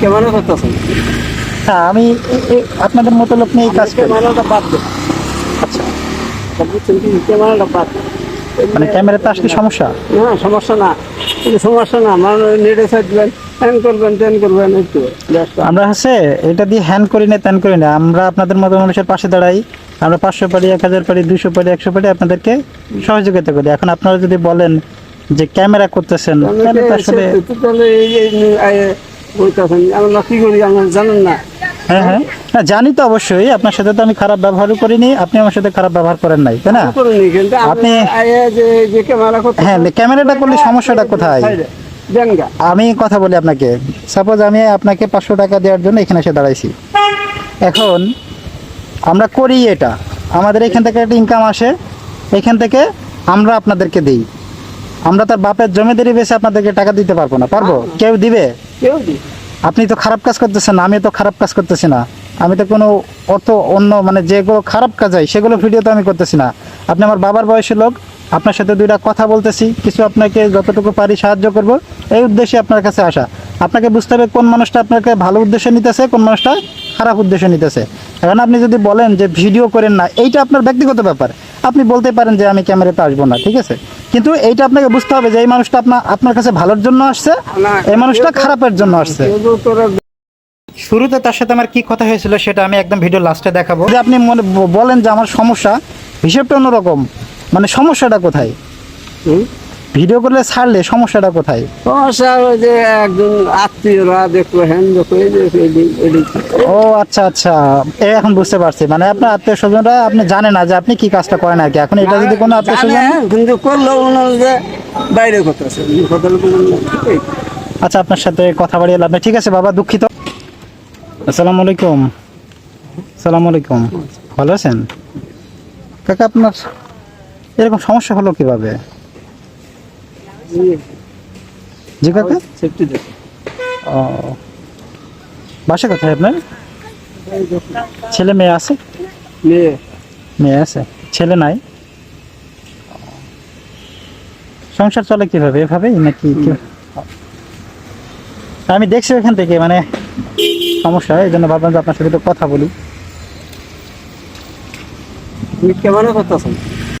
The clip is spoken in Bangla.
ক্যামেরা করতেছেন? হ্যাঁ, আমি আপনাদের মতো লোক নিয়ে কাজ করি। ক্যামেরাটা বাদ দেন। আচ্ছা, বুঝছেন কি, ক্যামেরাটা বাদ দেন। মানে ক্যামেরাতে আসলে সমস্যা? না, সমস্যা না, কিন্তু সমস্যা না, মানে নেটে সাইড দিবেন, হ্যান করবেন, টেন করবেন, একটু আমরা হচ্ছে এটা দিয়ে হ্যান্ড করি না, ত্যান করি না। আমরা আপনাদের মতো মানুষের পাশে দাঁড়াই। আমরা 500 পারি, 1000 পারি, 200 পারি, 100 পারি, আপনাদেরকে সহযোগিতা করি। এখন আপনারা যদি বলেন যে ক্যামেরা করতেছেন, তাহলে তো আসলে আমরা কি করি আমরা জানেন না? হ্যাঁ হ্যাঁ, না জানি তো অবশ্যই। আপনার সাথে তো আমি খারাপ ব্যবহারও করিনি, আপনি আমার সাথে খারাপ ব্যবহার করেন নাই, তাই না? করিনি, কিন্তু আপনি যে ক্যামেরা করতে, হ্যাঁ, ক্যামেরাটা করলে সমস্যাটা কোথায়? দেন গা। আমি কথা বলি আপনাকে। সাপোজ আমি আপনাকে 500 টাকা দেওয়ার জন্য এখানে এসে দাঁড়াইছি। এখন আমরা করি এটা, আমাদের এখান থেকে একটা ইনকাম আসে, এখান থেকে আমরা আপনাদেরকে দিই। আমরা তার বাপের জমিদারি বেশি আপনাদেরকে টাকা দিতে পারবো না। পারবো? কেউ দিবে? কেউ দি আপনি তো খারাপ কাজ করতেছেন না, আমি তো খারাপ কাজ করতেছি না। আমি তো কোনো অন্য মানে যেগুলো খারাপ কাজ হয় সেগুলো ভিডিও তো আমি করতেছি না। আপনি আমার বাবার বয়সের লোক, আপনার সাথে দুইটা কথা বলতেছি, কিছু আপনাকে যতটুকু পারি সাহায্য করব, এই উদ্দেশ্যে আপনার কাছে আসা। আপনাকে বুঝতে হবে কোন মানুষটা আপনাকে ভালো উদ্দেশ্যে নিতেছে, কোন মানুষটা খারাপ উদ্দেশ্যে নিতেছে। এখন আপনি যদি বলেন যে ভিডিও করেন না, এইটা আপনার ব্যক্তিগত ব্যাপার। আপনি বলতে পারেন যে আমি ক্যামেরাতে আসবো না, ঠিক আছে, কিন্তু এইটা আপনাকে বুঝতে হবে যে এই মানুষটা আপনার কাছে ভালোর জন্য আসছে, এই মানুষটা খারাপের জন্য আসছে। শুরুতে তার সাথে আমার কি কথা হয়েছিল সেটা আমি একদম ভিডিও লাস্টে দেখাবো। যে আপনি বলেন যে আমার সমস্যা, হিসেবটা অন্যরকম, মানে সমস্যাটা কোথায়? ভিডিও করলে ছাড়লে সমস্যাটা কোথায়? সমস্যা ওই যে একজন আত্মীয়রা দেখলো, হ্যান দেখো, ও আচ্ছা আচ্ছা, এখন বুঝতে পারছি। মানে আপনার আত্মীয় স্বজনরা আপনি জানে না যে আপনি কি কাজটা করেন আর কি। এখন এটা যদি কোনো আত্মীয় স্বজন, কিন্তু করলো যে বাইরে করতেছে। আচ্ছা, আপনার সাথে কথা বাড়িয়ে লাভ নেই, ঠিক আছে বাবা, দুঃখিত। আসসালামু আলাইকুম। আসসালামু আলাইকুম, ভালো আছেন কাকা? আপনার এরকম সমস্যা হলো কিভাবে? জি কাকা, ও, বাসা কোথায় আপনার? ছেলে মেয়ে আছে? মেয়ে আছে, ছেলে নাই। সংসার চলে কিভাবে, এভাবেই নাকি? আমি দেখছি ওইখান থেকে মানে সমস্যা, এই জন্য ভাবলাম যে আপনার সাথে একটু কথা বলি। ক্যামেরা করতেছেন?